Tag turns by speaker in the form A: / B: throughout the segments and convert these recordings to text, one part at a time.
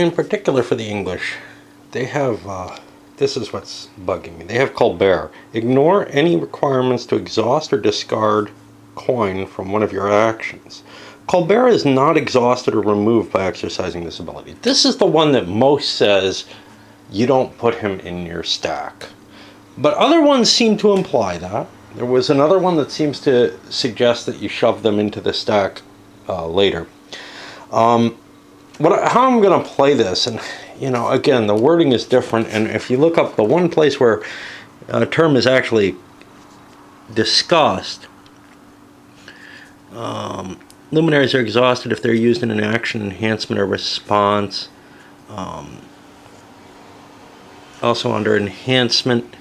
A: In particular for the English, they have, this is what's bugging me. They have Colbert. Ignore any requirements to exhaust or discard coin from one of your actions. Colbert is not exhausted or removed by exercising this ability. This is the one that most says you don't put him in your stack. But other ones seem to imply that. There was another one that seems to suggest that you shove them into the stack later. How I'm going to play this, and again, the wording is different, and if you look up the one place where a term is actually discussed, luminaries are exhausted if they're used in an action, enhancement, or response. Also under enhancement,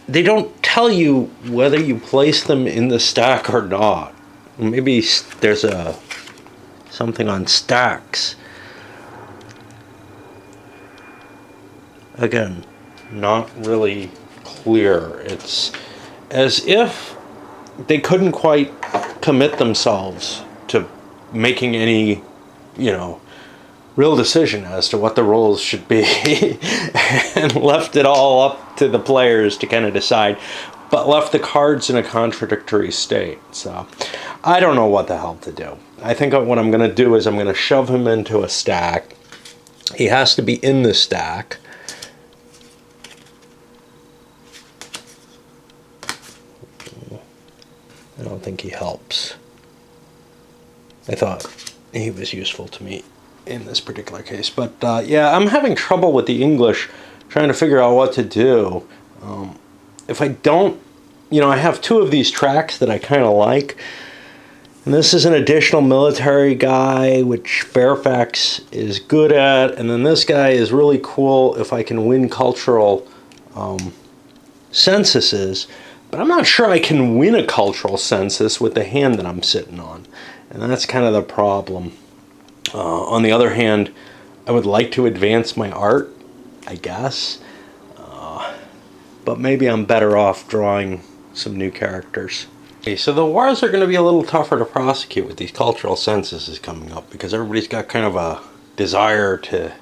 A: they don't tell you whether you place them in the stack or not. Maybe there's something on stacks. Again, not really clear. It's as if they couldn't quite commit themselves to making any, real decision as to what the rules should be and left it all up to the players to kind of decide, but left the cards in a contradictory state. So I don't know what the hell to do. I think what I'm going to do is I'm going to shove him into a stack. He has to be in the stack. I don't think he helps. I thought he was useful to me in this particular case. But yeah, I'm having trouble with the English trying to figure out what to do. If I don't, I have two of these tracks that I kind of like. And this is an additional military guy, which Fairfax is good at. And then this guy is really cool if I can win cultural censuses. But I'm not sure I can win a cultural census with the hand that I'm sitting on. And that's kind of the problem. On the other hand, I would like to advance my art, I guess. But maybe I'm better off drawing some new characters. Okay, so the wars are going to be a little tougher to prosecute with these cultural censuses coming up, because everybody's got kind of a desire to,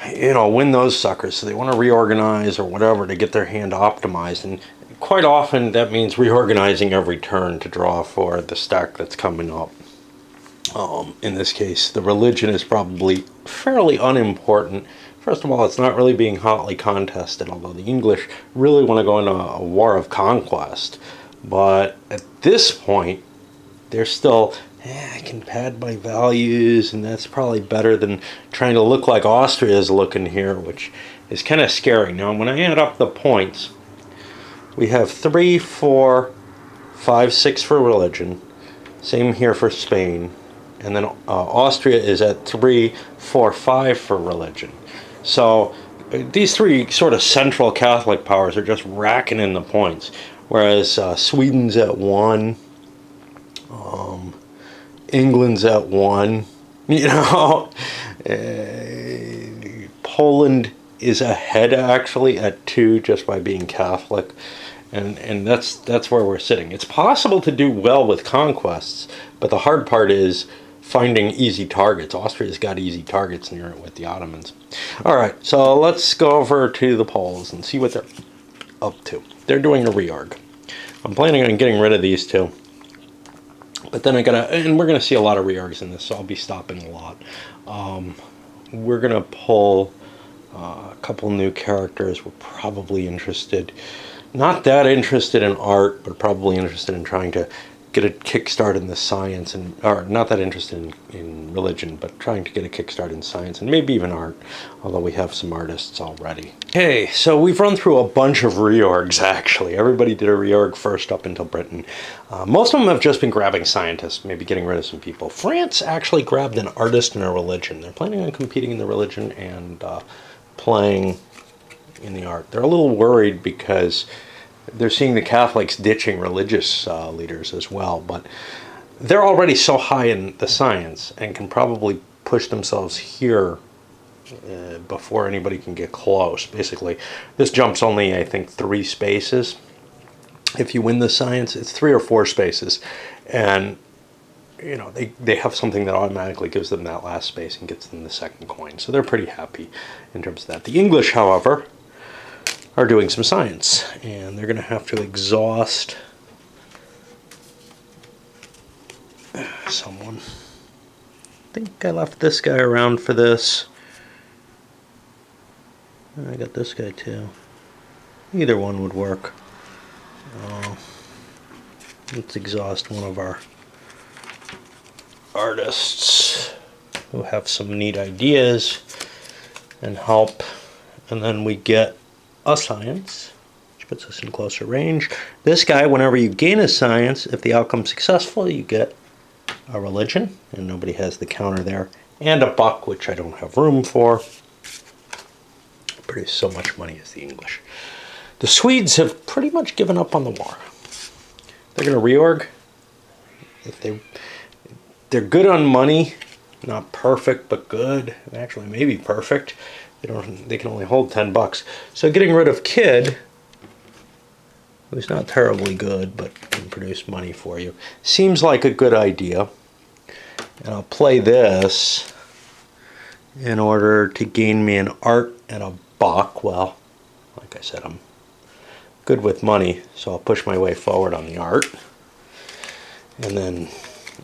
A: win those suckers. So they want to reorganize or whatever to get their hand optimized. And quite often that means reorganizing every turn to draw for the stack that's coming up. In this case, the religion is probably fairly unimportant. First of all, it's not really being hotly contested, although the English really want to go into a war of conquest. But at this point, they're still, I can pad my values, and that's probably better than trying to look like Austria is looking here, which is kind of scary. Now, when I add up the points, we have 3, 4, 5, 6 for religion. Same here for Spain. And then Austria is at 3, 4, 5 for religion. So these three sort of central Catholic powers are just racking in the points. Whereas Sweden's at 1, England's at 1, Poland is ahead actually at 2 just by being Catholic. And that's where we're sitting. It's possible to do well with conquests, but the hard part is finding easy targets. Austria's got easy targets near it with the Ottomans. All right, so let's go over to the Poles and see what they're up to. They're doing a reorg. I'm planning on getting rid of these two, but then we're gonna see a lot of reorgs in this, so I'll be stopping a lot. We're gonna pull a couple new characters. We're probably not that interested in art, but probably interested in trying to get a kickstart in the science, or not that interested in religion, but trying to get a kickstart in science and maybe even art, although we have some artists already. Okay, so we've run through a bunch of reorgs actually. Everybody did a reorg first up until Britain. Most of them have just been grabbing scientists, maybe getting rid of some people. France actually grabbed an artist and a religion. They're planning on competing in the religion and playing in the art. They're a little worried because they're seeing the Catholics ditching religious leaders as well, but they're already so high in the science and can probably push themselves here before anybody can get close. Basically, this jump's only, I think, 3 spaces. If you win the science, it's 3 or 4 spaces. And you know, they have something that automatically gives them that last space and gets them the second coin. So they're pretty happy in terms of that. The English, however, are doing some science, and they're going to have to exhaust someone. I think I left this guy around for this. I got this guy too. Either one would work. Let's exhaust one of our artists who have some neat ideas and help, and then we get a science, which puts us in closer range. This guy, whenever you gain a science, if the outcome's successful, you get a religion, and nobody has the counter there, and a buck, which I don't have room for. Produce so much money as the English. The Swedes have pretty much given up on the war. They're going to reorg. They're good on money, not perfect, but good. Actually, maybe perfect. They can only hold $10. So getting rid of Kid, who's not terribly good, but can produce money for you, seems like a good idea. And I'll play this in order to gain me an art and a buck. Well, like I said, I'm good with money, so I'll push my way forward on the art. And then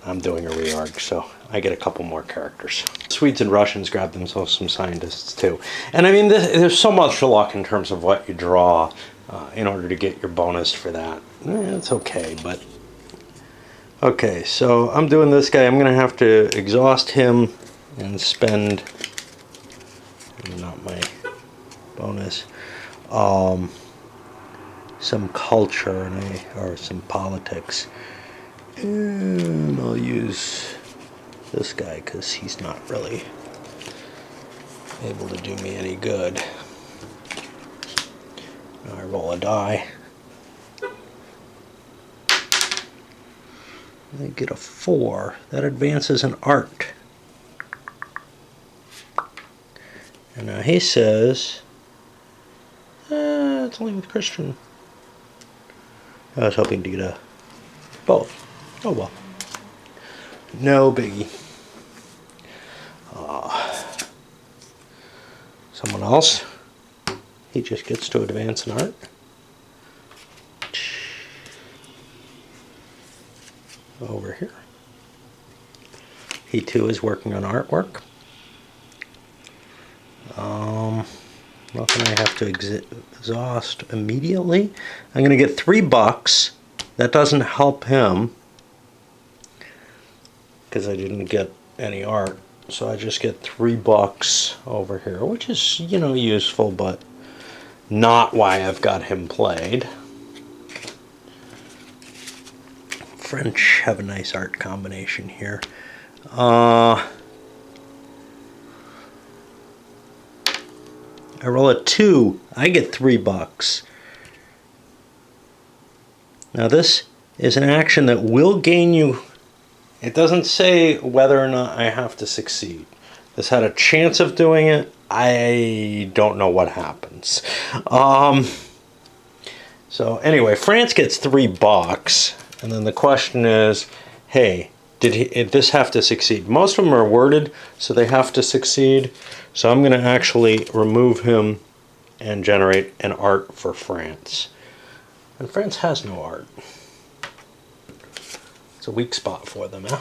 A: I'm doing a reorg, so I get a couple more characters. Swedes and Russians grab themselves some scientists too. And I mean, there's so much luck in terms of what you draw in order to get your bonus for that. It's okay, but... Okay, so I'm doing this guy. I'm going to have to exhaust him and spend... Not my bonus. Some culture or some politics. And I'll use this guy because he's not really able to do me any good. Now I roll a die. I get a 4. That advances an art. And now he says, it's only with Christian. I was hoping to get a both. Oh well. No biggie. Someone else. He just gets to advance an art. Over here. He too is working on artwork. Nothing I have to exhaust immediately. I'm going to get $3. That doesn't help him because I didn't get any art. So I just get $3 over here, which is, you know, useful, but not why I've got him played. French have a nice art combination here. I roll a 2. I get $3. Now this is an action that will gain you. It doesn't say whether or not I have to succeed. This had a chance of doing it. I don't know what happens. So anyway, France gets $3. And then the question is, hey, did this have to succeed? Most of them are worded, so they have to succeed. So I'm going to actually remove him and generate an art for France. And France has no art. It's a weak spot for them, huh?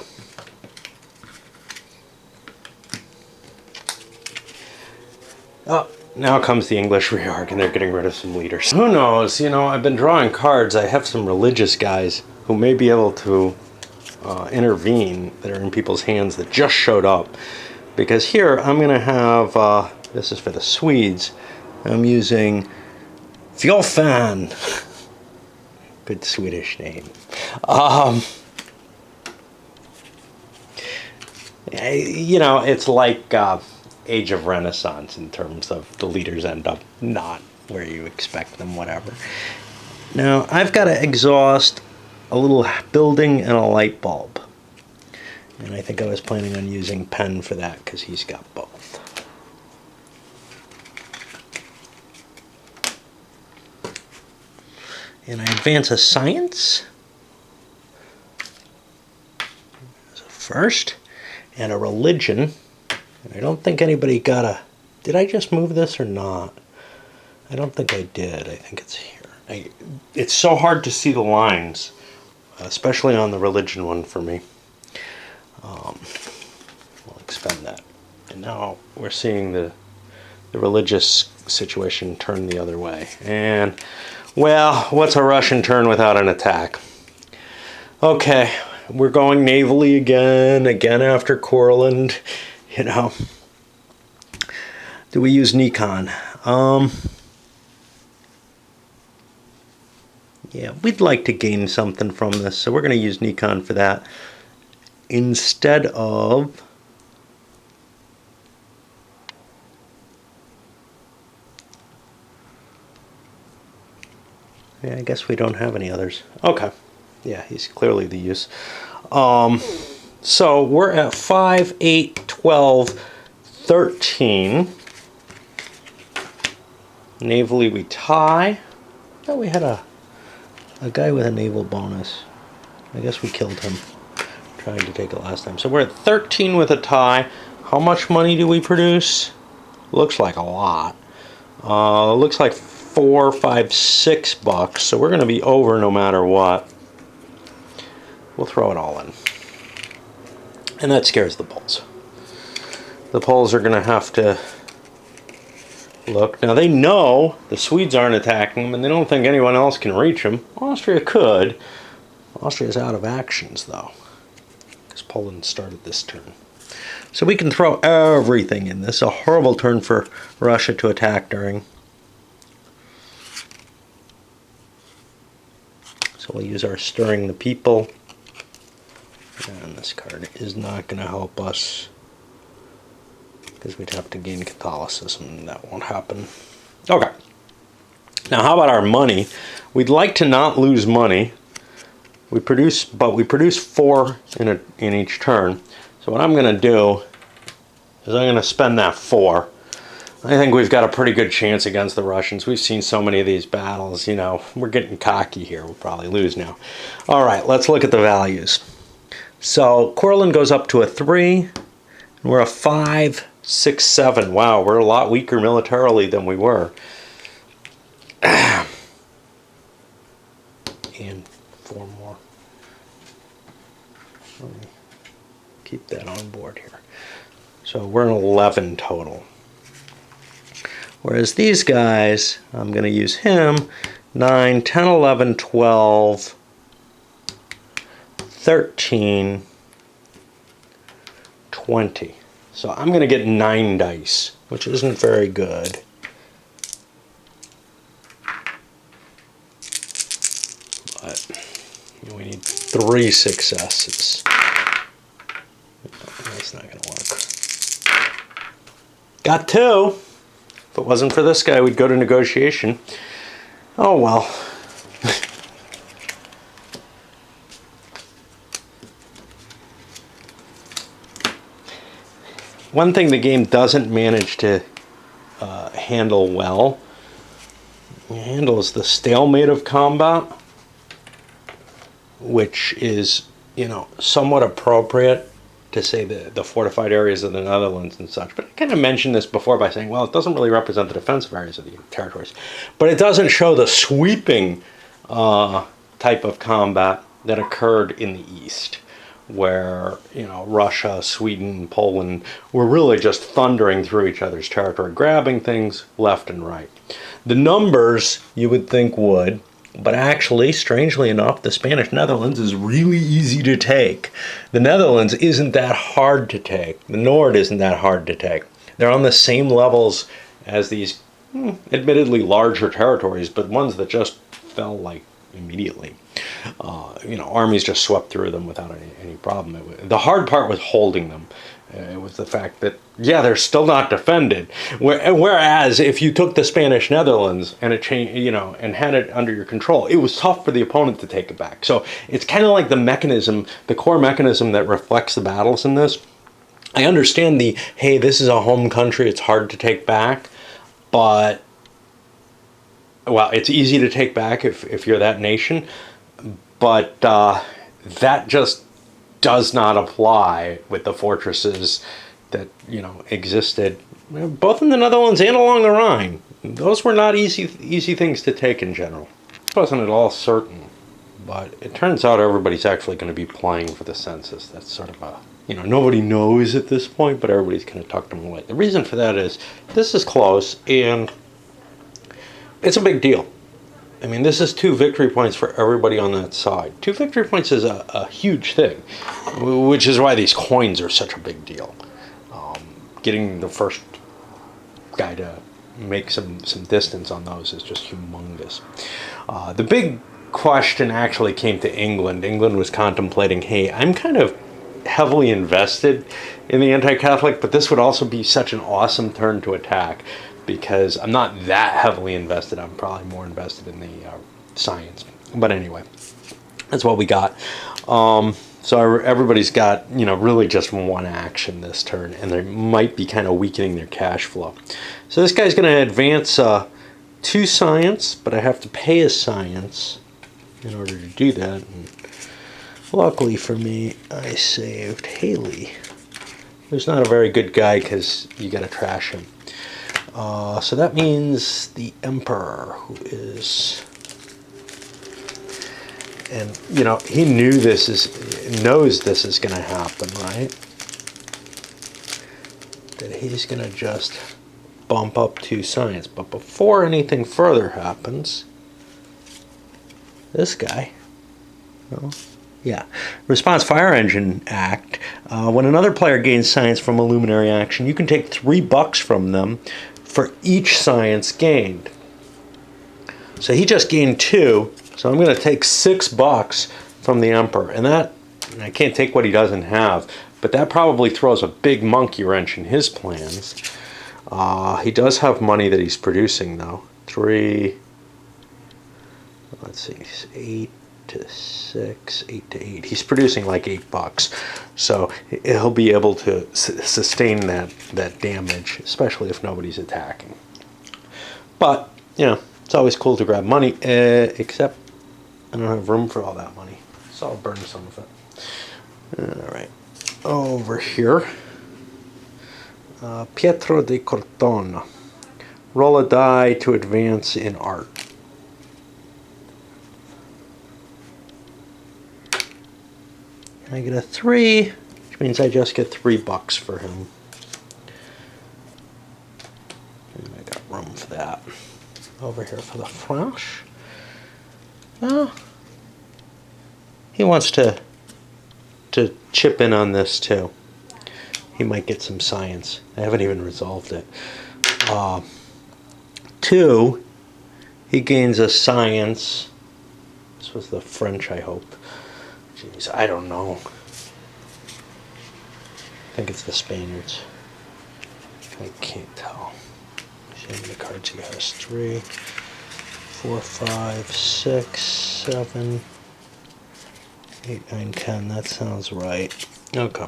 A: Oh, now comes the English reorg, and they're getting rid of some leaders. Who knows? You know, I've been drawing cards. I have some religious guys who may be able to intervene that are in people's hands that just showed up. Because here I'm going to have, this is for the Swedes, I'm using Fjolfan. Good Swedish name. You know, it's like Age of Renaissance in terms of the leaders end up not where you expect them, whatever. Now, I've got to exhaust a little building and a light bulb. And I think I was planning on using Pen for that because he's got both. And I advance a science. There's a first, and a religion. I don't think anybody got a... Did I just move this or not? I don't think I did. I think it's here. It's so hard to see the lines, especially on the religion one for me. We'll expend that. And now we're seeing the religious situation turn the other way. And, well, what's a Russian turn without an attack? Okay, we're going navally again after Courland, you know. Do we use Nikon? Yeah, we'd like to gain something from this, so we're going to use Nikon for that. Instead of... Yeah, I guess we don't have any others. Okay. Yeah, he's clearly the use. So we're at 5, 8, 12, 13. Navally we tie. I thought we had a guy with a naval bonus. I guess we killed him trying to take it last time. So we're at 13 with a tie. How much money do we produce? Looks like a lot. Looks like $4, $5, $6. So we're going to be over no matter what. We'll throw it all in. And that scares the Poles. The Poles are going to have to look. Now they know the Swedes aren't attacking them, and they don't think anyone else can reach them. Austria could. Austria's out of actions, though, because Poland started this turn. So we can throw everything in. This is a horrible turn for Russia to attack during. So we'll use our stirring the people. And this card is not going to help us, because we'd have to gain Catholicism, and that won't happen. Okay. Now, how about our money? We'd like to not lose money. We produce 4 in each turn. So what I'm going to do is I'm going to spend that 4. I think we've got a pretty good chance against the Russians. We've seen so many of these battles. You know, we're getting cocky here. We'll probably lose now. All right, let's look at the values. So Courland goes up to a 3, and we're a 5, 6, 7. Wow, we're a lot weaker militarily than we were. And 4 more. Let me keep that on board here. So we're an 11 total. Whereas these guys, I'm going to use him, 9, 10, 11, 12, 13, 20. So I'm going to get 9 dice, which isn't very good. But we need 3 successes. That's not going to work. Got 2. If it wasn't for this guy, we'd go to negotiation. Oh well. One thing the game doesn't manage to handle well, it handles the stalemate of combat, which is, you know, somewhat appropriate to say the fortified areas of the Netherlands and such. But I kind of mentioned this before by saying, well, it doesn't really represent the defensive areas of the territories. But it doesn't show the sweeping type of combat that occurred in the East, where, you know, Russia, Sweden, Poland were really just thundering through each other's territory, grabbing things left and right. The numbers, you would think, would, but actually, strangely enough, the Spanish Netherlands is really easy to take. The Netherlands isn't that hard to take. The Nord isn't that hard to take. They're on the same levels as these admittedly larger territories, but ones that just fell like immediately. You know, armies just swept through them without any problem. The hard part was holding them. It was the fact that, yeah, they're still not defended. Whereas if you took the Spanish Netherlands and it changed, you know, and had it under your control, it was tough for the opponent to take it back. So it's kind of like the mechanism, the core mechanism that reflects the battles in this. I understand the, hey, this is a home country, it's hard to take back, but, well, it's easy to take back if you're that nation, but that just does not apply with the fortresses that, you know, existed both in the Netherlands and along the Rhine. Those were not easy things to take in general. It wasn't at all certain, but it turns out everybody's actually going to be playing for the census. That's sort of a, you know, nobody knows at this point, but everybody's kind of tucked them away. The reason for that is this is close and it's a big deal. I mean, this is 2 victory points for everybody on that side. 2 victory points is a huge thing, which is why these coins are such a big deal. Getting the first guy to make some distance on those is just humongous. The big question actually came to England. England was contemplating, hey, I'm kind of heavily invested in the anti-Catholic, but this would also be such an awesome turn to attack because I'm not that heavily invested. I'm probably more invested in the science. But anyway, that's what we got. So everybody's got, you know, really just one action this turn, and they might be kind of weakening their cash flow. So this guy's going to advance 2 science, but I have to pay a science in order to do that. And luckily for me, I saved Haley, who's not a very good guy because you got to trash him. So that means the Emperor, who is... And, you know, he knows this is going to happen, right? That he's going to just bump up 2 science. But before anything further happens, this guy, well, yeah, Response Fire Engine Act. When another player gains science from a luminary action, you can take $3 from them for each science gained. So he just gained 2. So I'm going to take $6 from the Emperor, and I can't take what he doesn't have, but that probably throws a big monkey wrench in his plans. He does have money that he's producing, though. 3, let's see, 8 to 6, 8 to 8. He's producing like $8, so he'll be able to sustain that damage, especially if nobody's attacking. But, you know, it's always cool to grab money, except I don't have room for all that money, so I'll burn some of it. Alright, over here, Pietro di Cortona. Roll a die to advance in art. I get a 3, which means I just get $3 for him. And I got room for that. Over here for the French. Oh, he wants to chip in on this too. He might get some science. I haven't even resolved it. 2, he gains a science. This was the French, I hope. Jeez, I don't know. I think it's the Spaniards. I can't tell. See how many cards he has. 3, 4, 5, 6, 7, 8, 9, 10. That sounds right. Okay.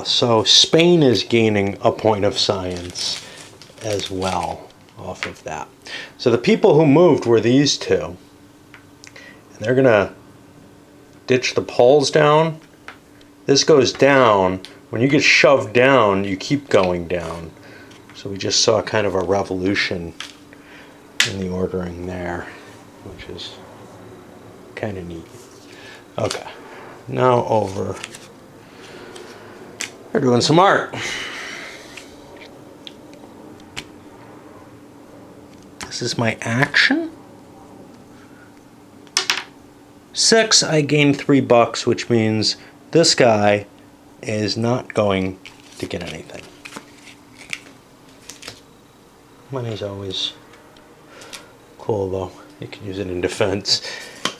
A: So Spain is gaining a point of science as well off of that. So the people who moved were these 2. And they're going to ditch the poles down. This goes down. When you get shoved down, you keep going down. So we just saw kind of a revolution in the ordering there, which is kind of neat. Okay, now over. We're doing some art. This is my action. 6, I gain $3, which means this guy is not going to get anything. Money's always cool, though. You can use it in defense.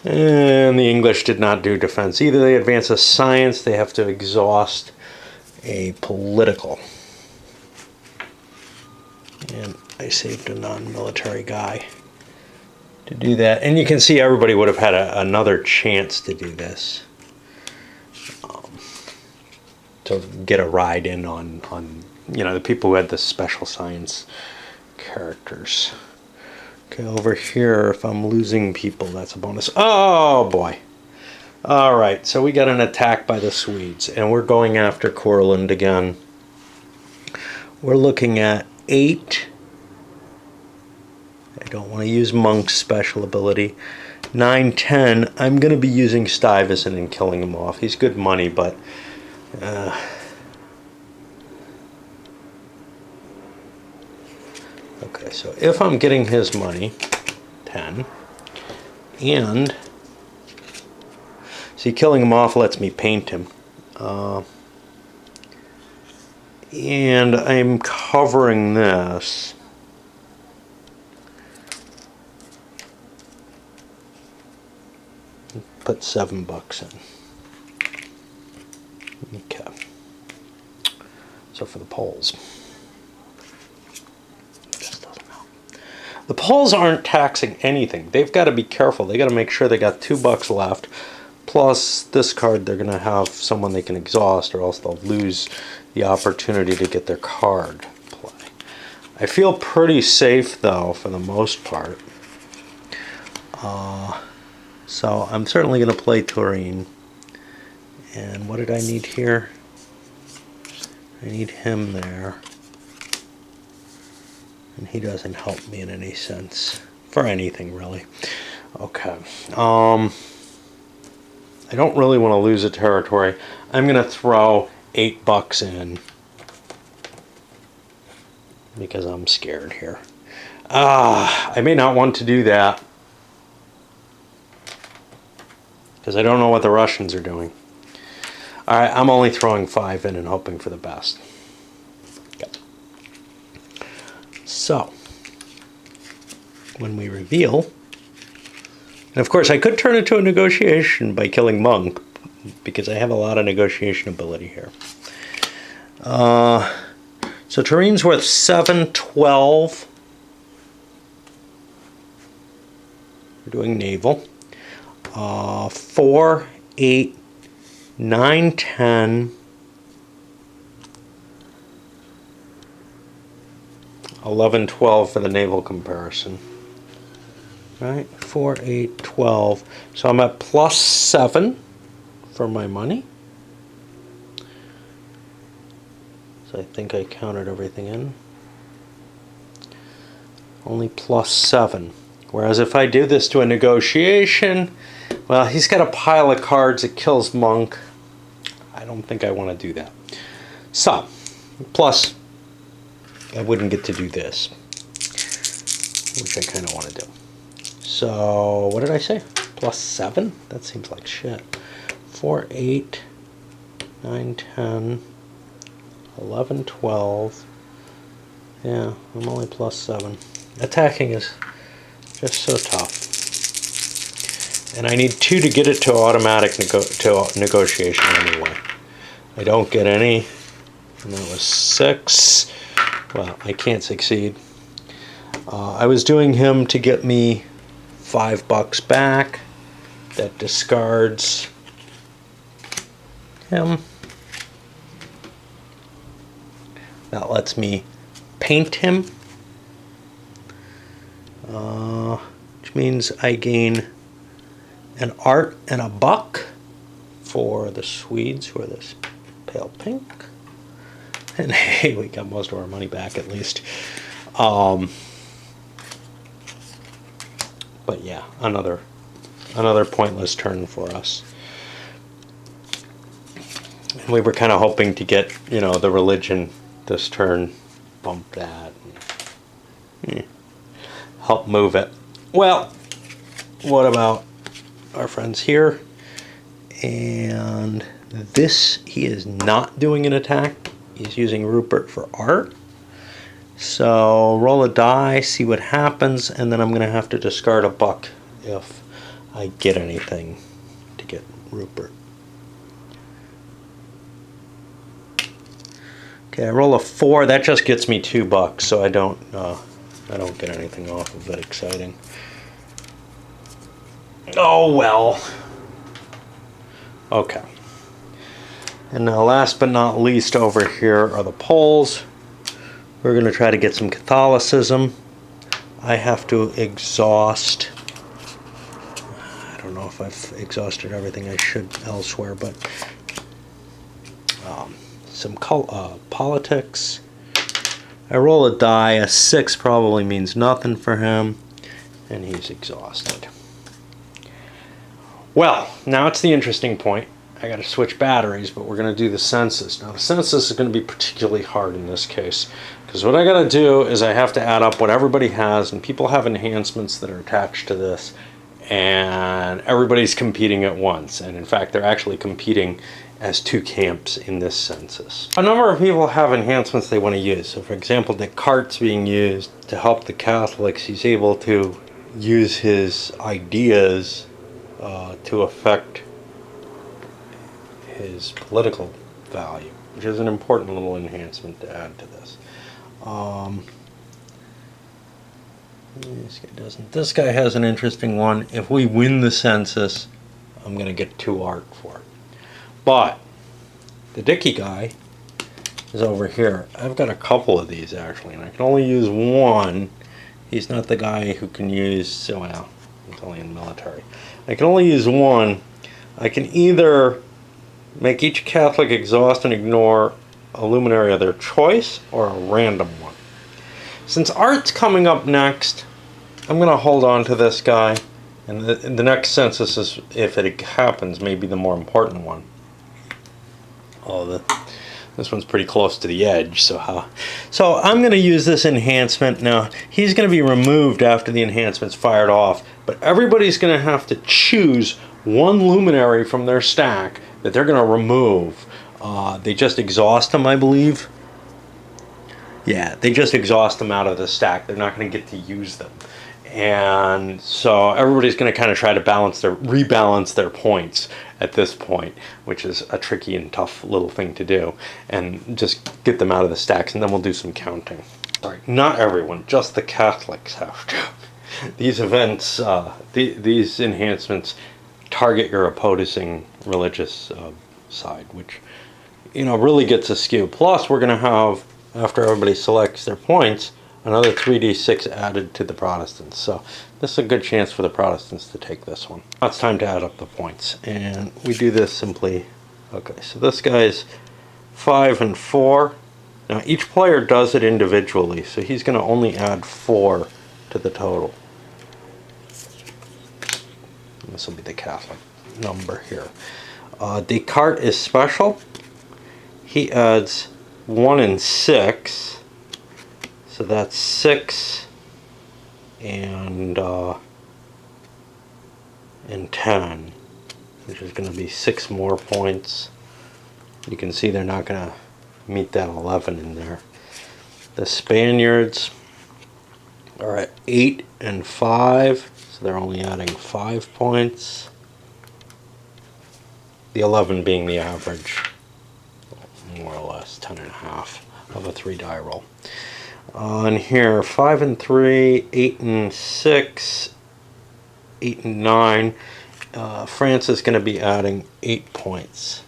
A: And the English did not do defense. Either they advance a science, they have to exhaust a political. And I saved a non-military guy to do that. And you can see everybody would have had another chance to do this. To get a ride in on you know, the people who had the special science characters. Okay, over here, if I'm losing people, that's a bonus. Oh boy. All right, so we got an attack by the Swedes, and we're going after Courland again. We're looking at 8. I don't want to use Monk's special ability. 9, 10. I'm going to be using Stuyvesant and killing him off. He's good money, but... okay, so if I'm getting his money, 10, and... see, killing him off lets me paint him. And I'm covering this. Put $7 in. Okay. So for the Poles. Just doesn't help. The Poles aren't taxing anything. They've got to be careful. They got to make sure they got $2 left. Plus, this card, they're going to have someone they can exhaust, or else they'll lose the opportunity to get their card play. I feel pretty safe, though, for the most part. So I'm certainly going to play Turin. And what did I need here? I need him there. And he doesn't help me in any sense. For anything, really. Okay. I don't really want to lose a territory. I'm going to throw $8 in. Because I'm scared here. I may not want to do that. Because I don't know what the Russians are doing. Alright, I'm only throwing 5 in and hoping for the best. Okay. So, when we reveal, and of course I could turn it to a negotiation by killing Monk, because I have a lot of negotiation ability here. So Turin's worth 7, 12. We're doing naval. 4, 8, 9, 10, 11, 12 for the naval comparison. Right? 4, 8, 12. So I'm at plus 7 for my money. So I think I counted everything in. Only plus 7. Whereas if I do this to a negotiation, well, he's got a pile of cards that kills Monk. I don't think I want to do that. So, plus, I wouldn't get to do this, which I kind of want to do. So, what did I say? Plus 7? That seems like shit. 4, 8, 9, 10, 11, 12. Yeah, I'm only plus 7. Attacking is just so tough. And I need 2 to get it to automatic negotiation anyway. I don't get any. And that was 6. Well, I can't succeed. I was doing him to get me $5 back. That discards him. That lets me paint him. Which means I gain an art and a buck for the Swedes, who are this pale pink. And hey, we got most of our money back at least. But yeah, another pointless turn for us. And we were kind of hoping to get, the religion this turn, bump that, and, help move it. Well, what about our friends here? And this, he is not doing an attack. He's using Rupert for art. So roll a die, see what happens, and then I'm going to have to discard a buck if I get anything to get Rupert. Okay, I roll a 4. That just gets me $2, so I don't get anything off of it exciting. Oh well. Okay. And now last but not least over here are the Poles. We're going to try to get some Catholicism. I have to exhaust. I don't know if I've exhausted everything I should elsewhere, but some politics. I roll a die. A 6 probably means nothing for him, and he's exhausted. Well, now it's the interesting point. I got to switch batteries, but we're going to do the census. Now, the census is going to be particularly hard in this case, because what I got to do is I have to add up what everybody has, and people have enhancements that are attached to this, and everybody's competing at once. And in fact, they're actually competing as 2 camps in this census. A number of people have enhancements they want to use. So for example, Descartes being used to help the Catholics. He's able to use his ideas to affect his political value, which is an important little enhancement to add to this. This guy doesn't. This guy has an interesting one. If we win the census, I'm going to get 2 art for it. But the Dicky guy is over here. I've got a couple of these actually, and I can only use one. He's not the guy who can use, well, he's only in the military. I can only use one. I can either make each Catholic exhaust and ignore a luminary of their choice, or a random one. Since art's coming up next, I'm going to hold on to this guy, and the next census, is, if it happens, may be the more important one. Oh, this one's pretty close to the edge, so I'm going to use this enhancement. Now, he's going to be removed after the enhancement's fired off, but everybody's going to have to choose one luminary from their stack that they're going to remove. They just exhaust them, I believe. Yeah, they just exhaust them out of the stack. They're not going to get to use them. And so everybody's going to kind of try to rebalance their points at this point, which is a tricky and tough little thing to do, and just get them out of the stacks, and then we'll do some counting. Sorry, not everyone, just the Catholics have to. These events, these enhancements target your opposing religious side, which, really gets askew. Plus, we're going to have, after everybody selects their points, another 3d6 added to the Protestants. So this is a good chance for the Protestants to take this one. Now it's time to add up the points. And we do this simply. Okay, so this guy's 5 and 4. Now each player does it individually, so he's going to only add 4 to the total. And this will be the Catholic number here. Descartes is special. He adds 1 and 6. So that's 6 and 10, which is going to be 6 more points. You can see they're not going to meet that 11 in there. The Spaniards are at 8 and 5, so they're only adding 5 points. The 11 being the average, more or less 10.5 of a 3-die roll. And here, 5 and 3, 8 and 6, 8 and 9. France is going to be adding 8 points.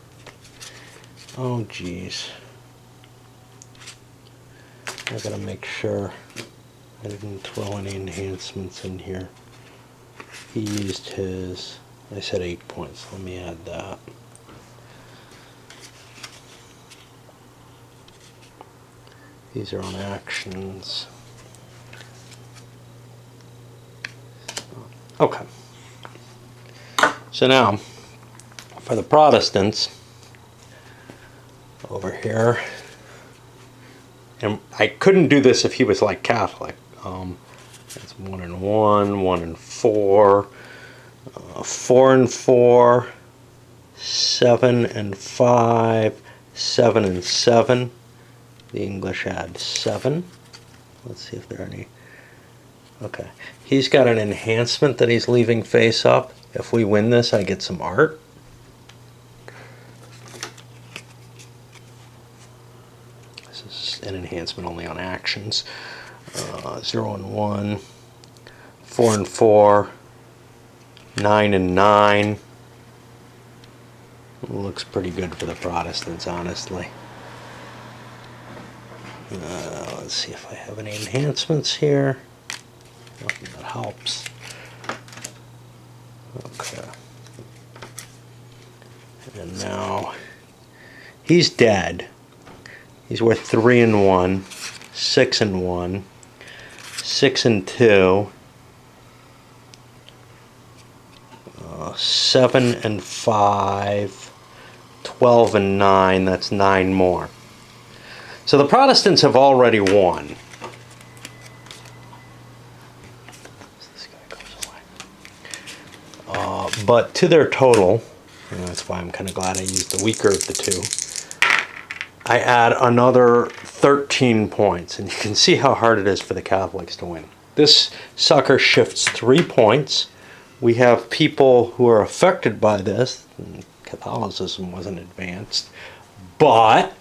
A: Oh, geez. I gotta make sure I didn't throw any enhancements in here. He used his, I said 8 points. Let me add that. These are on actions. Okay. So now, for the Protestants, over here, and I couldn't do this if he was like Catholic. That's 1 and 1, 1 and 4, 4 and 4, 7 and 5, 7 and 7. The English had 7. Let's see if there are any. Okay. He's got an enhancement that he's leaving face up. If we win this, I get some art. This is an enhancement only on actions. 0 and 1, 4 and 4, 9 and 9. Looks pretty good for the Protestants, honestly. Let's see if I have any enhancements here. Nothing that helps. Okay. And now he's dead. He's worth 3 and 1, 6 and 1, 6 and 2, 7 and 5, 12 and 9. That's 9 more. So the Protestants have already won. This guy goes away. But to their total, and that's why I'm kind of glad I used the weaker of the two, I add another 13 points. And you can see how hard it is for the Catholics to win. This sucker shifts 3 points. We have people who are affected by this. Catholicism wasn't advanced. But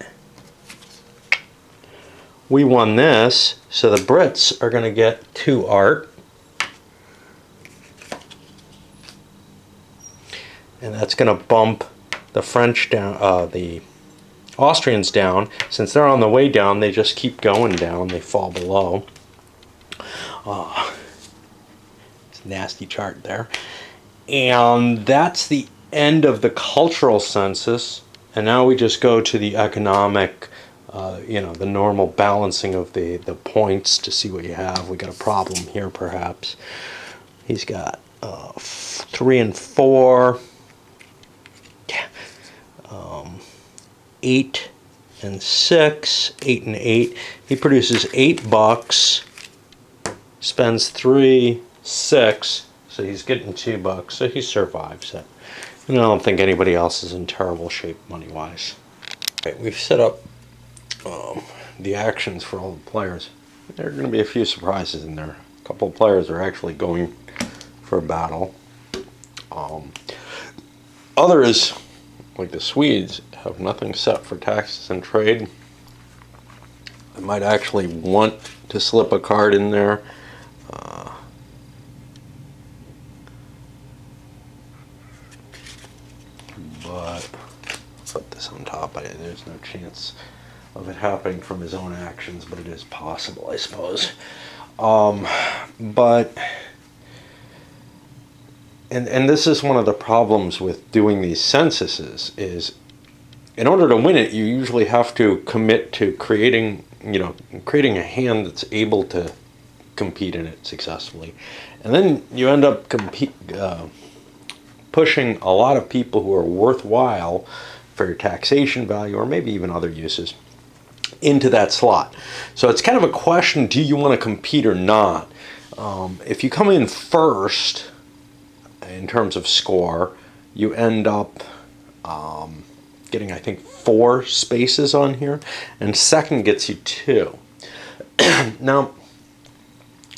A: we won this, so the Brits are going to get 2 art. And that's going to bump the French down, the Austrians down. Since they're on the way down, they just keep going down. They fall below. It's a nasty chart there. And that's the end of the cultural census. And now we just go to the economic, the normal balancing of the points to see what you have. We got a problem here, perhaps. He's got 3 and 4. 8 and 6, 8 and 8. He produces $8, spends 3, 6, so he's getting $2, so he survives it. And I don't think anybody else is in terrible shape money-wise. Okay, we've set up the actions for all the players. There are going to be a few surprises in there. A couple of players are actually going for a battle. Others, like the Swedes, have nothing set for taxes and trade. I might actually want to slip a card in there. But put this on top. There's no chance of it happening from his own actions, but it is possible, I suppose. And this is one of the problems with doing these censuses is, in order to win it, you usually have to commit to creating a hand that's able to compete in it successfully. And then you end up pushing a lot of people who are worthwhile for your taxation value, or maybe even other uses, into that slot. So it's kind of a question, do you want to compete or not? If you come in first, in terms of score, you end up getting, I think, 4 spaces on here, and second gets you 2. Now,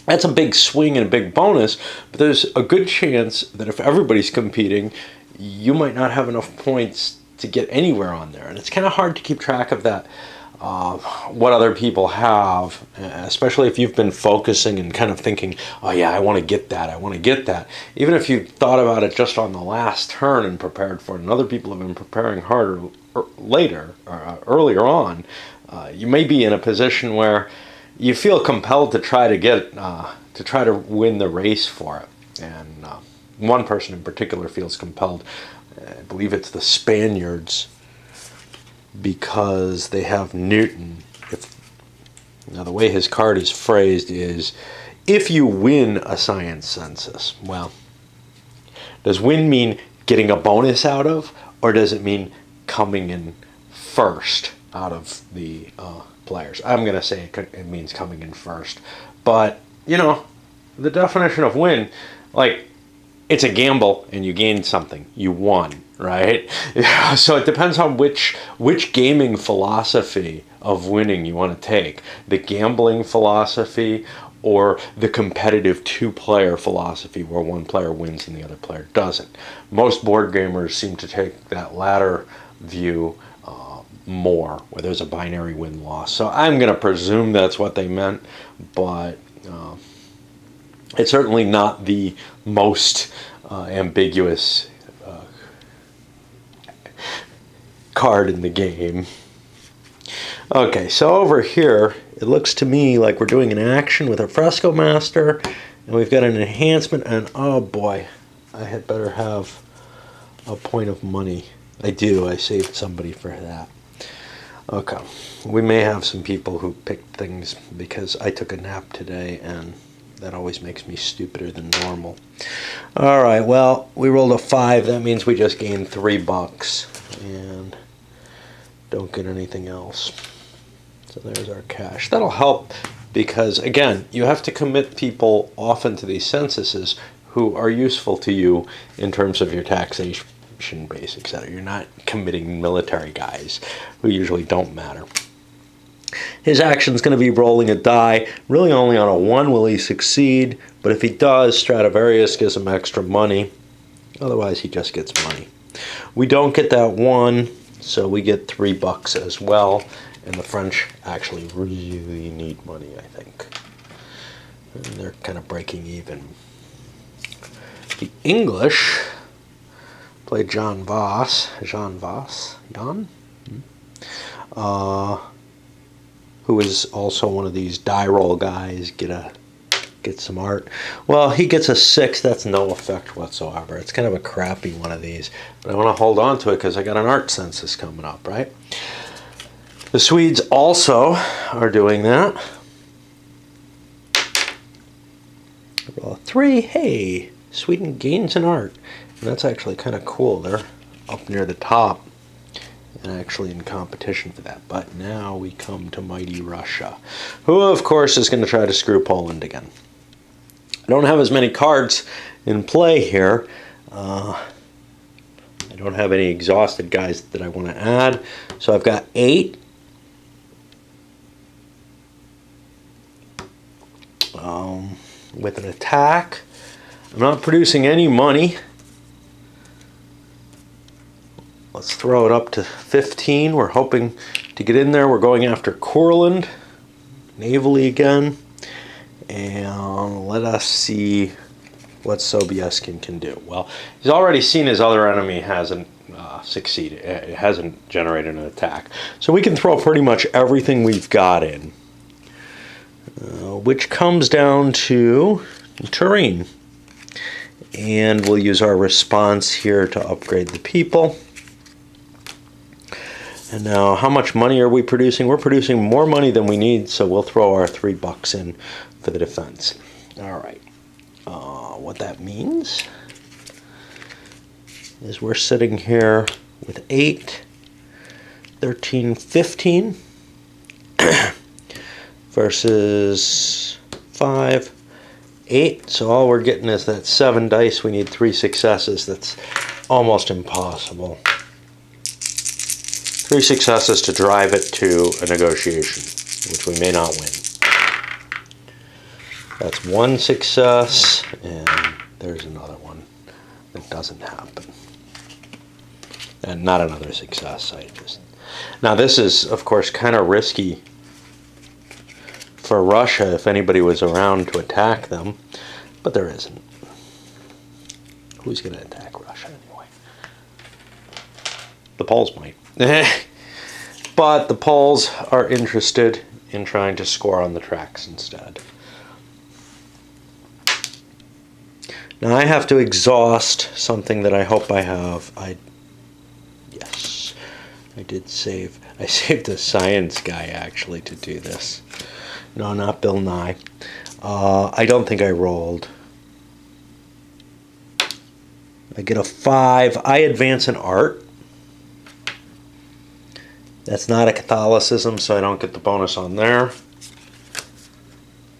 A: that's a big swing and a big bonus, but there's a good chance that if everybody's competing, you might not have enough points to get anywhere on there, and it's kind of hard to keep track of that. What other people have, especially if you've been focusing and kind of thinking, oh yeah, I want to get that, I want to get that. Even if you thought about it just on the last turn and prepared for it, and other people have been preparing harder earlier on, you may be in a position where you feel compelled to try to win the race for it. And one person in particular feels compelled. I believe it's the Spaniards, because they have Newton. Now the way his card is phrased is, if you win a science census, well, does win mean getting a bonus out of, or does it mean coming in first out of the players? I'm going to say it means coming in first. But, the definition of win, like, it's a gamble and you gained something. You won, right? So it depends on which gaming philosophy of winning you want to take. The gambling philosophy or the competitive 2-player philosophy where one player wins and the other player doesn't. Most board gamers seem to take that latter view more, where there's a binary win-loss. So I'm going to presume that's what they meant, but it's certainly not the most ambiguous card in the game. Okay, so over here, it looks to me like we're doing an action with our Fresco Master, and we've got an enhancement, and oh boy, I had better have a point of money. I do. I saved somebody for that. Okay. We may have some people who picked things because I took a nap today, and that always makes me stupider than normal. All right. Well, we rolled a 5. That means we just gained $3 and don't get anything else. So there's our cash. That'll help because, again, you have to commit people often to these censuses who are useful to you in terms of your taxation base, etc. You're not committing military guys who usually don't matter. His action's going to be rolling a die. Really only on a 1 will he succeed, but if he does, Stradivarius gives him extra money. Otherwise, he just gets money. We don't get that 1, so we get $3 as well, and the French actually really need money, I think. And they're kind of breaking even. The English played Jan, who is also one of these die roll guys, get some art. Well, he gets a 6, that's no effect whatsoever. It's kind of a crappy one of these, but I want to hold on to it because I got an art census coming up, right? The Swedes also are doing that. Roll a 3, hey, Sweden gains an art. And that's actually kind of cool. They're up near the top and actually in competition for that. But now we come to mighty Russia, who of course is going to try to screw Poland again. I don't have as many cards in play here. I don't have any exhausted guys that I want to add. So I've got 8. With an attack. I'm not producing any money. Let's throw it up to 15. We're hoping to get in there. We're going after Courland, navally again. And let us see what Sobieski can do. Well, he's already seen his other enemy hasn't succeeded. It hasn't generated an attack. So we can throw pretty much everything we've got in. Which comes down to Turin. And we'll use our response here to upgrade the people. And now, how much money are we producing? We're producing more money than we need, so we'll throw our $3 in for the defense. All right. What that means is we're sitting here with 8, 13, 15 versus 5, 8. So all we're getting is that 7 dice. We need 3 successes. That's almost impossible. 3 successes to drive it to a negotiation, which we may not win. That's 1 success, and there's another one that doesn't happen. And not another success. Now this is, of course, kind of risky for Russia if anybody was around to attack them, but there isn't. Who's going to attack Russia anyway? The Poles might. But the Poles are interested in trying to score on the tracks instead. Now I have to exhaust something that I hope I have. Yes, I did save. I saved a science guy actually to do this. No, not Bill Nye. I don't think I rolled. I get a 5. I advance an art. That's not a Catholicism, so I don't get the bonus on there.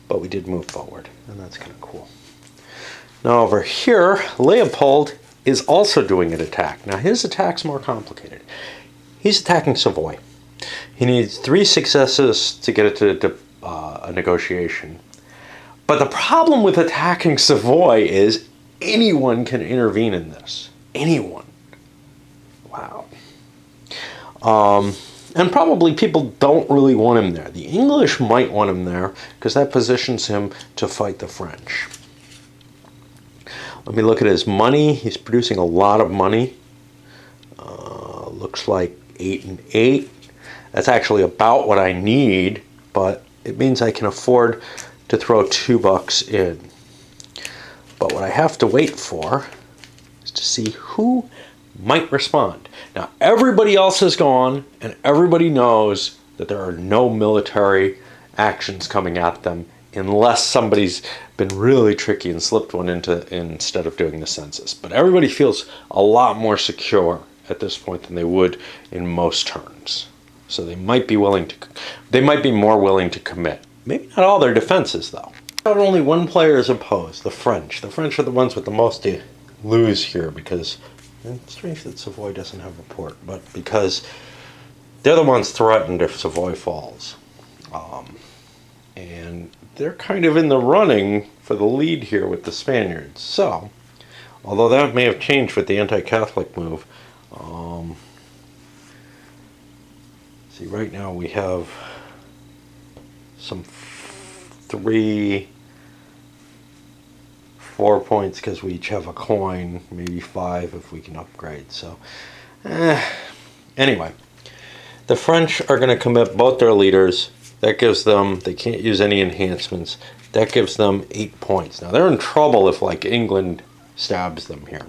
A: But we did move forward, and that's kind of cool. Now over here, Leopold is also doing an attack. Now his attack's more complicated. He's attacking Savoy. He needs 3 successes to get it to a negotiation. But the problem with attacking Savoy is anyone can intervene in this. Anyone. Wow. And probably people don't really want him there. The English might want him there because that positions him to fight the French. Let me look at his money. He's producing a lot of money. Looks like 8 and 8. That's actually about what I need, but it means I can afford to throw $2 in. But what I have to wait for is to see who might respond. Now, everybody else is gone, and everybody knows that there are no military actions coming at them unless somebody's been really tricky and slipped one into instead of doing the census. But everybody feels a lot more secure at this point than they would in most turns. So they might be more willing to commit. Maybe not all their defenses, though. Not only one player is opposed, the French. The French are the ones with the most to lose here because, and it's strange that Savoy doesn't have a port, but because they're the ones threatened if Savoy falls. And they're kind of in the running for the lead here with the Spaniards. So, although that may have changed with the anti-Catholic move, see, right now we have some 4 points because we each have a coin, maybe 5 if we can upgrade. So, anyway, the French are going to commit both their leaders. That gives them, they can't use any enhancements. That gives them 8 points. Now, they're in trouble if, like, England stabs them here.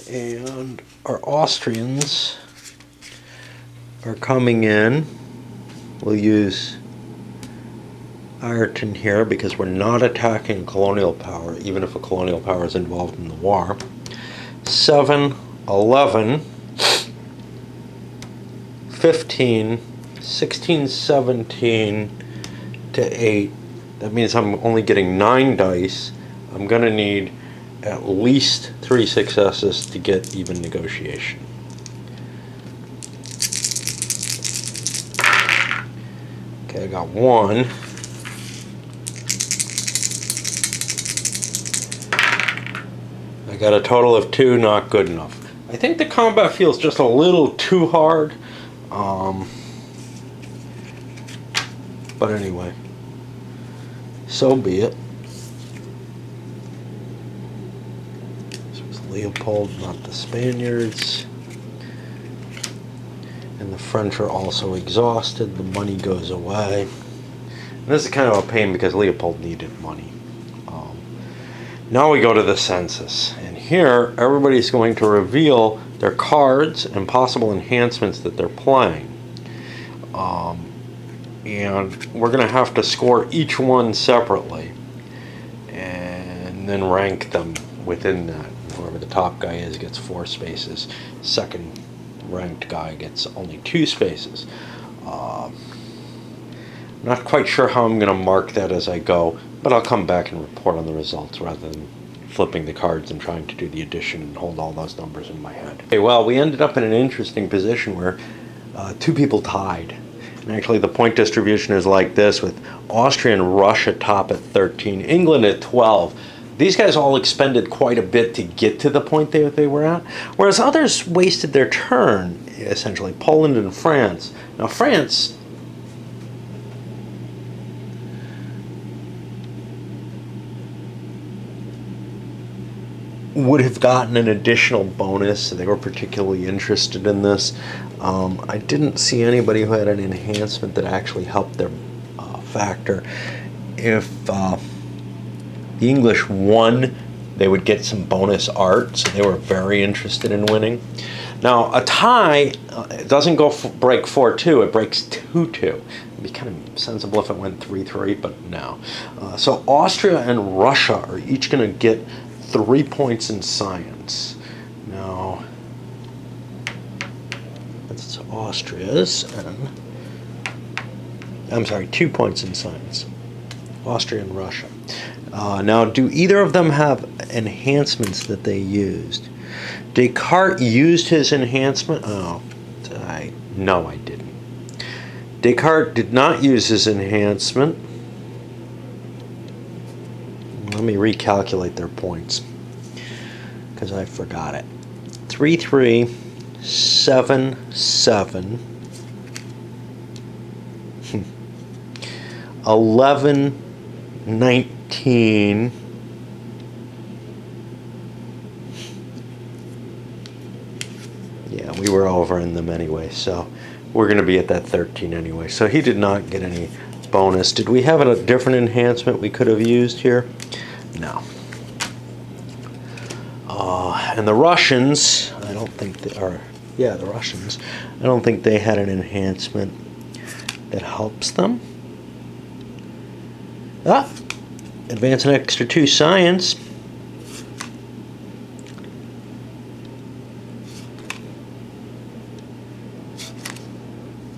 A: And our Austrians are coming in. We'll use Ireton here because we're not attacking colonial power, even if a colonial power is involved in the war. 7, 11, 15, 16, 17 to 8. That means I'm only getting 9 dice. I'm going to need at least 3 successes to get even negotiation. Okay, I got 1. I got a total of 2, not good enough. I think the combat feels just a little too hard. But anyway, so be it. This was Leopold, not the Spaniards. And the French are also exhausted. The money goes away. And this is kind of a pain because Leopold needed money. Now we go to the census. And here, everybody's going to reveal their cards and possible enhancements that they're playing. And we're going to have to score each one separately and then rank them within that. Whoever the top guy is gets 4 spaces. Second ranked guy gets only 2 spaces. Not quite sure how I'm going to mark that as I go, but I'll come back and report on the results rather than flipping the cards and trying to do the addition and hold all those numbers in my head. Okay, well, we ended up in an interesting position where 2 people tied. And actually the point distribution is like this, with Austria and Russia top at 13, England at 12. These guys all expended quite a bit to get to the point they were at, whereas others wasted their turn, essentially, Poland and France. Now France would have gotten an additional bonus. They were particularly interested in this. I didn't see anybody who had an enhancement that actually helped their factor. If the English won, they would get some bonus art, so they were very interested in winning. Now, a tie doesn't break 4-2, it breaks 2-2. It'd be kind of sensible if it went 3-3, but no. So Austria and Russia are each going to get 3 points in science. Now, that's Austria's, and I'm sorry, 2 points in science. Austria and Russia. Now, do either of them have enhancements that they used? Descartes used his enhancement. No, I didn't. Descartes did not use his enhancement. Let me recalculate their points because I forgot it. 3, 3, 7, 7, 11, 19, yeah, we were over in them anyway, so we're going to be at that 13 anyway. So he did not get any bonus. Did we have a different enhancement we could have used here? No. And the Russians, I don't think they are, yeah, the Russians, I don't think they had an enhancement that helps them. Advance an extra 2 science.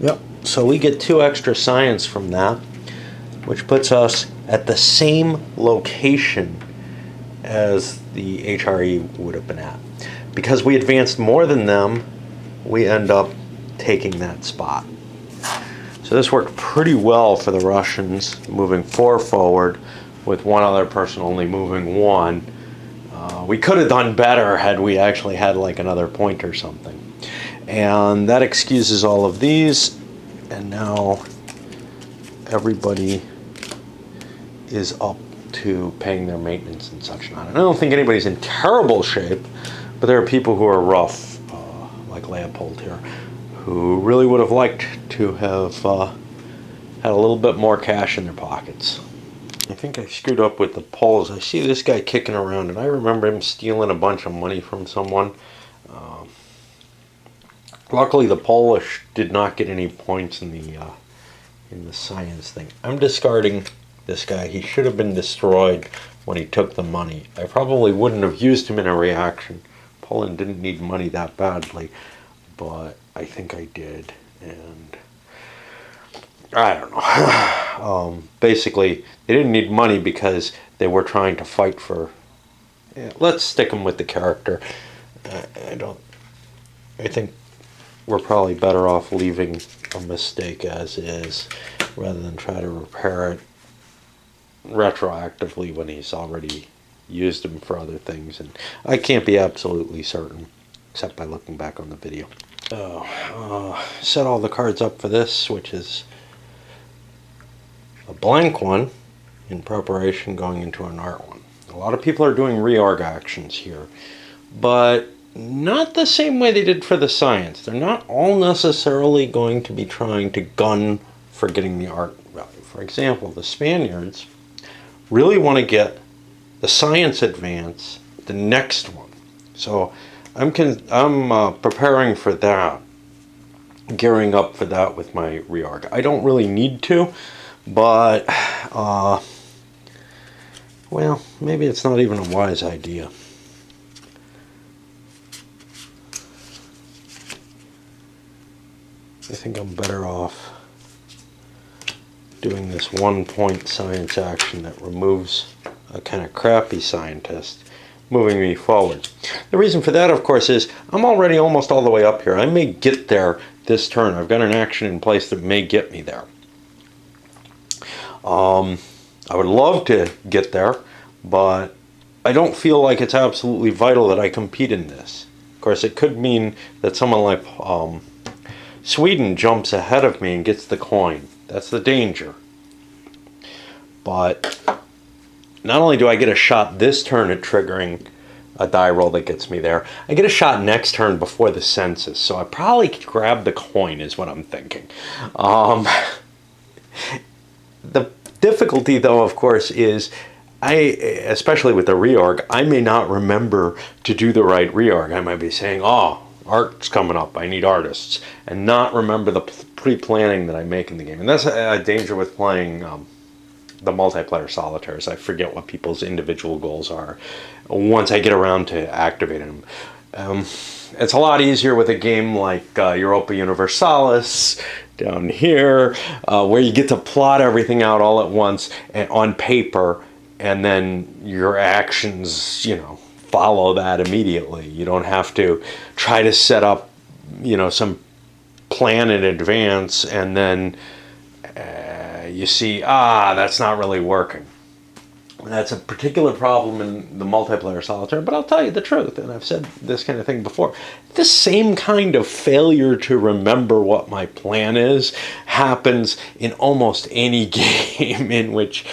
A: Yep, so we get 2 extra science from that, which puts us at the same location as the HRE would have been at. Because we advanced more than them, we end up taking that spot. So this worked pretty well for the Russians, moving 4 forward, with one other person only moving 1. We could have done better had we actually had like another point or something. And that excuses all of these, and now everybody is up to paying their maintenance and such not. And I don't think anybody's in terrible shape, but there are people who are rough, like Leopold here, who really would have liked to have had a little bit more cash in their pockets. I think I screwed up with the Poles. I see this guy kicking around, and I remember him stealing a bunch of money from someone. Luckily, the Polish did not get any points in the science thing. I'm discarding this guy. He should have been destroyed when he took the money. I probably wouldn't have used him in a reaction. Poland didn't need money that badly, but I think I did, and I don't know. Basically, they didn't need money because they were trying to fight for. Yeah, let's stick them with the character. I think we're probably better off leaving a mistake as is, rather than try to repair it retroactively when he's already used them for other things. And I can't be absolutely certain, except by looking back on the video. Set all the cards up for this, which is a blank one in preparation going into an art one. A lot of people are doing reorg actions here, but not the same way they did for the science. They're not all necessarily going to be trying to gun for getting the art value. For example, the Spaniards really want to get the science advance, the next one. So I'm preparing for that, gearing up for that with my reorg. I don't really need to, but well, maybe it's not even a wise idea. I think I'm better off doing this 1-point science action that removes a kind of crappy scientist, moving me forward. The reason for that, of course, is I'm already almost all the way up here. I may get there this turn. I've got an action in place that may get me there. I would love to get there, but I don't feel like it's absolutely vital that I compete in this. Of course, it could mean that someone like Sweden jumps ahead of me and gets the coin. That's the danger. But not only do I get a shot this turn at triggering a die roll that gets me there, I get a shot next turn before the census. So I probably grab the coin is what I'm thinking. The difficulty, though, of course, is especially with the reorg, I may not remember to do the right reorg. I might be saying, oh, art's coming up, I need artists, and not remember the pre-planning that I make in the game. And that's a danger with playing the multiplayer solitaires. I forget what people's individual goals are once I get around to activating them. It's a lot easier with a game like Europa Universalis down here, where you get to plot everything out all at once and on paper, and then your actions, follow that immediately. You don't have to try to set up, some plan in advance, and then you see, that's not really working. That's a particular problem in the multiplayer solitaire, but I'll tell you the truth, and I've said this kind of thing before. The same kind of failure to remember what my plan is happens in almost any game in which,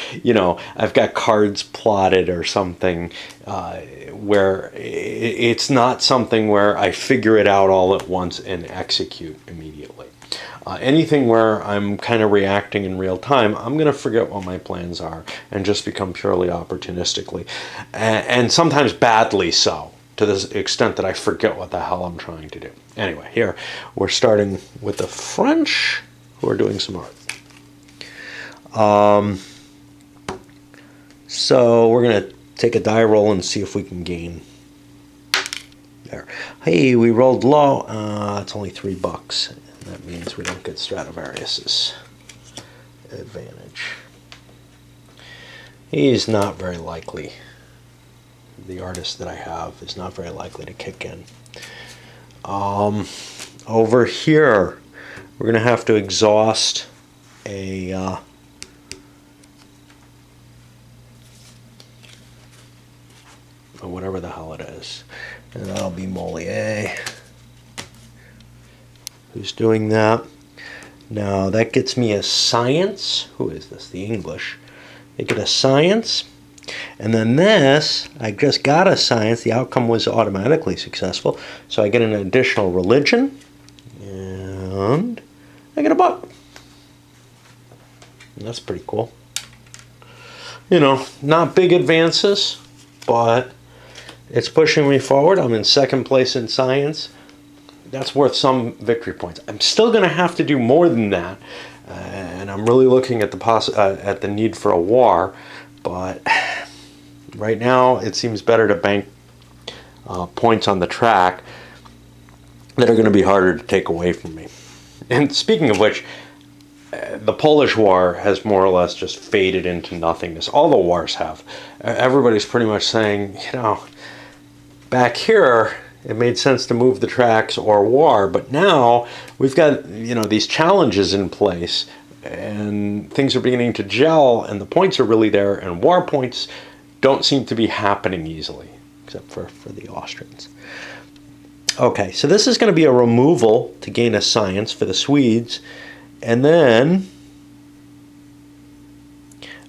A: I've got cards plotted or something, where it's not something where I figure it out all at once and execute immediately. Anything where I'm kind of reacting in real time, I'm going to forget what my plans are and just become purely opportunistically. And sometimes badly so, to this extent that I forget what the hell I'm trying to do. Anyway, here we're starting with the French, who are doing some art. So we're going to take a die roll and see if we can gain. There. Hey, we rolled low. It's only $3. That means we don't get Stradivarius's advantage. He's not very likely. The artist that I have is not very likely to kick in. Over here, we're going to have to exhaust a whatever the hell it is. And that'll be Molière who's doing that. Now that gets me a science. Who is this? The English. They get a science. And then this, I just got a science. The outcome was automatically successful. So I get an additional religion. And I get a buck. And that's pretty cool. You know, not big advances, but it's pushing me forward. I'm in second place in science. That's worth some victory points. I'm still going to have to do more than that. And I'm really looking at the need for a war. But right now, it seems better to bank points on the track that are going to be harder to take away from me. And speaking of which, the Polish War has more or less just faded into nothingness. All the wars have. Everybody's pretty much saying, you know, back here, it made sense to move the tracks or war, but now we've got, you know, these challenges in place, and things are beginning to gel, and the points are really there, and war points don't seem to be happening easily, except for the Austrians. Okay, so this is going to be a removal to gain a science for the Swedes, and then,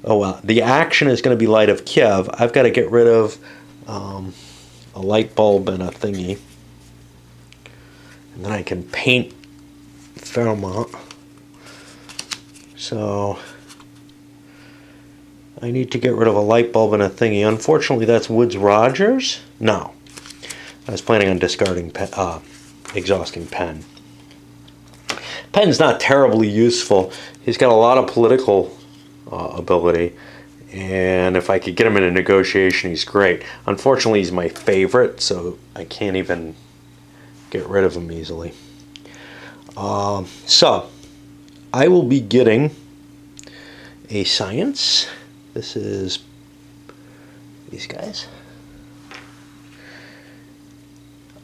A: oh well, the action is going to be Light of Kiev. I've got to get rid of a light bulb and a thingy, and then I can paint Fairmont. So I need to get rid of a light bulb and a thingy. Unfortunately, that's Woods Rogers. No, I was planning on discarding exhausting Penn. Penn's not terribly useful. He's got a lot of political ability. And if I could get him in a negotiation, he's great. Unfortunately, he's my favorite, so I can't even get rid of him easily. So, I will be getting a science. This is these guys.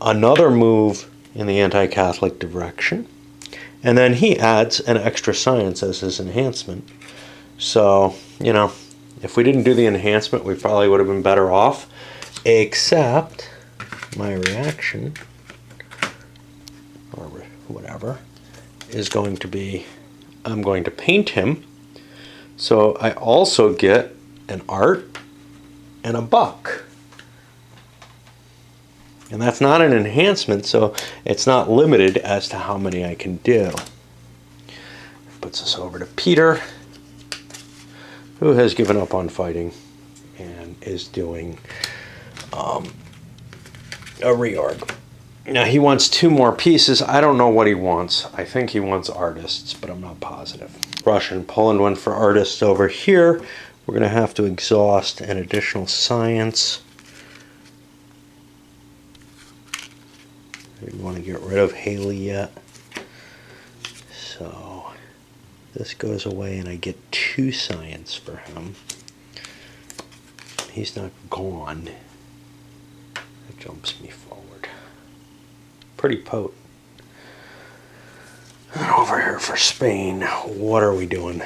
A: Another move in the anti-Catholic direction. And then he adds an extra science as his enhancement. So, you know, if we didn't do the enhancement, we probably would have been better off. Except my reaction, or whatever, is going to be, I'm going to paint him. So I also get an art and a buck. And that's not an enhancement, so it's not limited as to how many I can do. Puts us over to Peter, who has given up on fighting and is doing a reorg. Now he wants 2 more pieces. I don't know what he wants. I think he wants artists, but I'm not positive. Russia and Poland went for artists over here. We're going to have to exhaust an additional science. We want to get rid of Haley yet. So this goes away and I get 2 science for him. He's not gone. That jumps me forward. Pretty potent. And over here for Spain, what are we doing?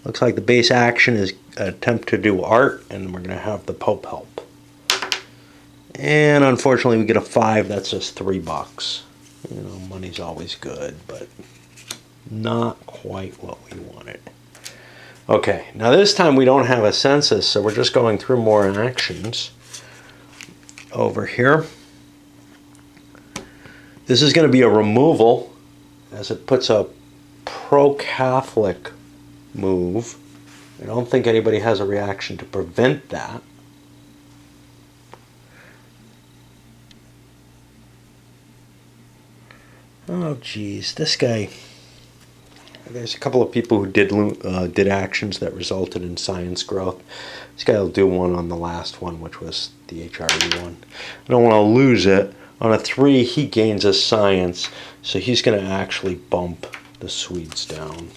A: Looks like the base action is an attempt to do art, and we're going to have the Pope help. And unfortunately we get a 5, that's just $3. You know, money's always good, but not quite what we wanted. Okay, now this time we don't have a census, so we're just going through more actions. Over here, this is going to be a removal, as it puts a pro-Catholic move. I don't think anybody has a reaction to prevent that. Oh, geez, this guy. There's a couple of people who did actions that resulted in science growth. This guy will do one on the last one, which was the HRE one. I don't want to lose it. On a 3, he gains a science, so he's going to actually bump the Swedes down.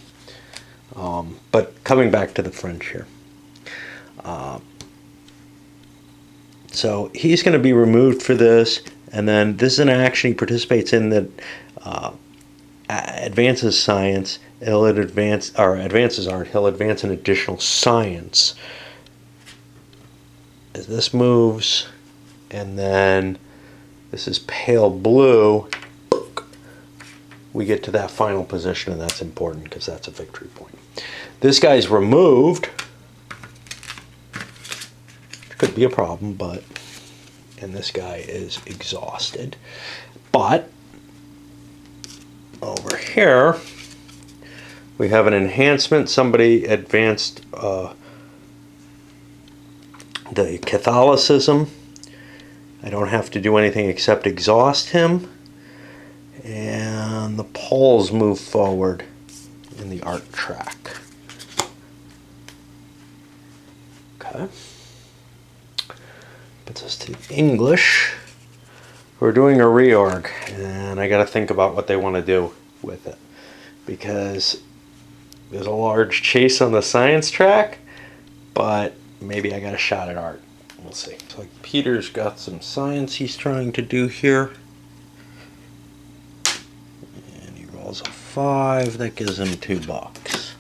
A: But coming back to the French here. So he's going to be removed for this, and then this is an action he participates in that advances science. Advances art. He'll advance an additional science. As this moves, and then this is pale blue, we get to that final position, and that's important because that's a victory point. This guy's removed. Could be a problem, and this guy is exhausted. But over here, we have an enhancement. Somebody advanced the Catholicism. I don't have to do anything except exhaust him. And the Poles move forward in the art track. Okay. Puts us to English. We're doing a reorg, and I got to think about what they want to do with it. Because there's a large chase on the science track, but maybe I got a shot at art. We'll see. So like Peter's got some science he's trying to do here. And he rolls a 5. That gives him $2.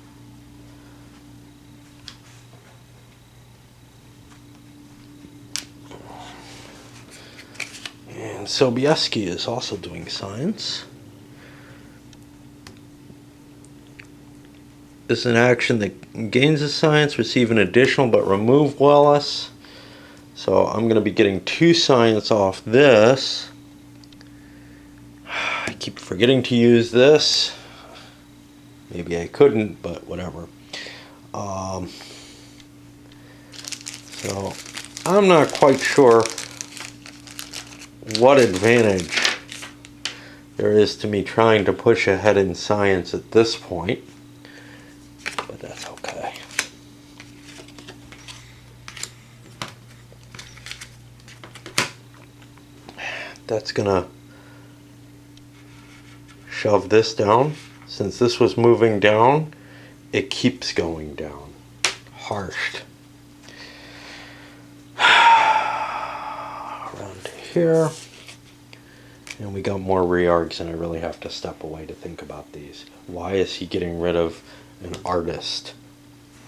A: And Sobieski is also doing science. This is an action that gains a science, receive an additional, but remove Wallace. So I'm going to be getting 2 science off this. I keep forgetting to use this. Maybe I couldn't, but whatever. So I'm not quite sure what advantage there is to me trying to push ahead in science at this point. But that's okay. That's gonna shove this down. Since this was moving down, it keeps going down. Harshed. Around here. And we got more reargs, and I really have to step away to think about these. Why is he getting rid of an artist?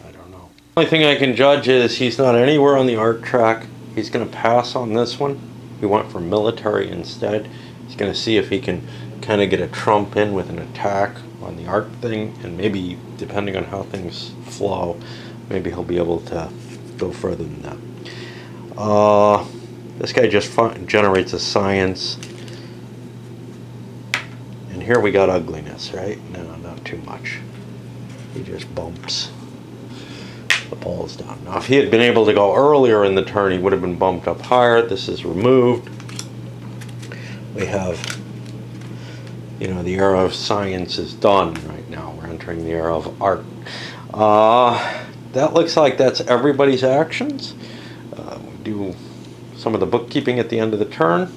A: I don't know. The only thing I can judge is he's not anywhere on the art track. He's going to pass on this one. He went for military instead. He's going to see if he can kind of get a trump in with an attack on the art thing, and maybe, depending on how things flow, maybe he'll be able to go further than that. This guy just generates a science. And here we got ugliness, right? No, not too much. He just bumps the balls down. Now, if he had been able to go earlier in the turn, he would have been bumped up higher. This is removed. We have, the era of science is done right now. We're entering the era of art. That looks like that's everybody's actions. We do some of the bookkeeping at the end of the turn.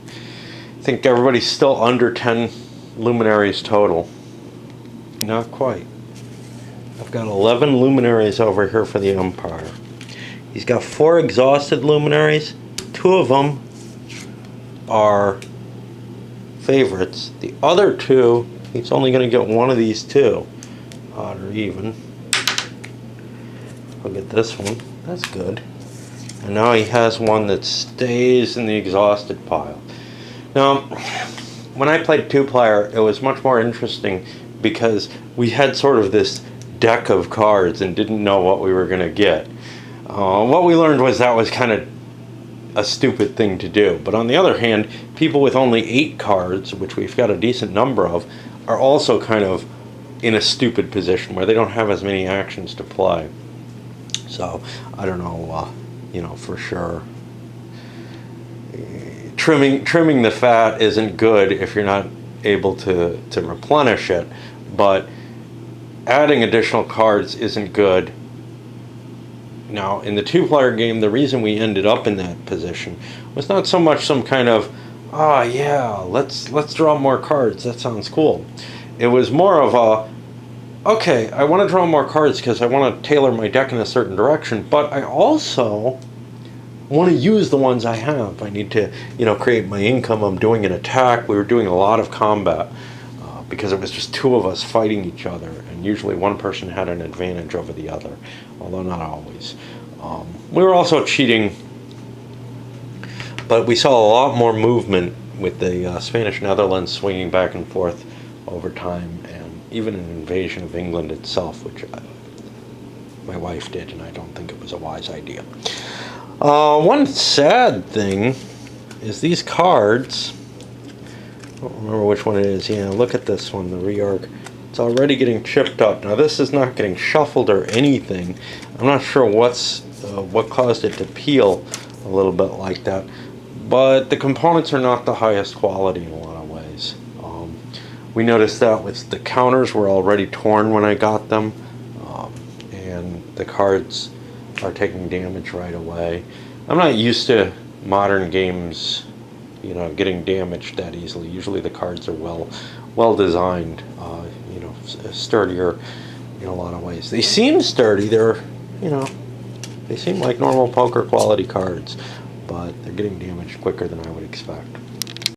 A: I think everybody's still under 10 luminaries total. Not quite. I've got 11 luminaries over here for the Empire. He's got 4 exhausted luminaries. 2 of them are favorites. The other 2, he's only going to get 1 of these 2. Odd or even. I'll get this one. That's good. And now he has one that stays in the exhausted pile. Now, when I played 2-player, it was much more interesting because we had sort of this deck of cards and didn't know what we were going to get. What we learned was that was kind of a stupid thing to do. But on the other hand, people with only 8 cards, which we've got a decent number of, are also kind of in a stupid position where they don't have as many actions to play. So, I don't know, for sure. Trimming the fat isn't good if able to replenish it, but adding additional cards isn't good. Now, in the two-player game, the reason we ended up in that position was not so much some kind of, ah, yeah, let's draw more cards, that sounds cool. It was more of a, okay, I want to draw more cards because I want to tailor my deck in a certain direction, but I also want to use the ones I have. I need to, create my income. I'm doing an attack. We were doing a lot of combat because it was just two of us fighting each other, and usually one person had an advantage over the other, although not always. We were also cheating, but we saw a lot more movement with the Spanish Netherlands swinging back and forth over time, and even an invasion of England itself, which my wife did, and I don't think it was a wise idea. One sad thing is these cards. I don't remember which one it is. Yeah, look at this one, the reorg. It's already getting chipped up. Now this is not getting shuffled or anything. I'm not sure what caused it to peel a little bit like that. But the components are not the highest quality in a lot of ways. We noticed that with the counters were already torn when I got them, and the cards are taking damage right away. I'm not used to modern games, getting damaged that easily. Usually the cards are well designed, sturdier in a lot of ways. They seem sturdy. They seem like normal poker quality cards, but they're getting damaged quicker than I would expect.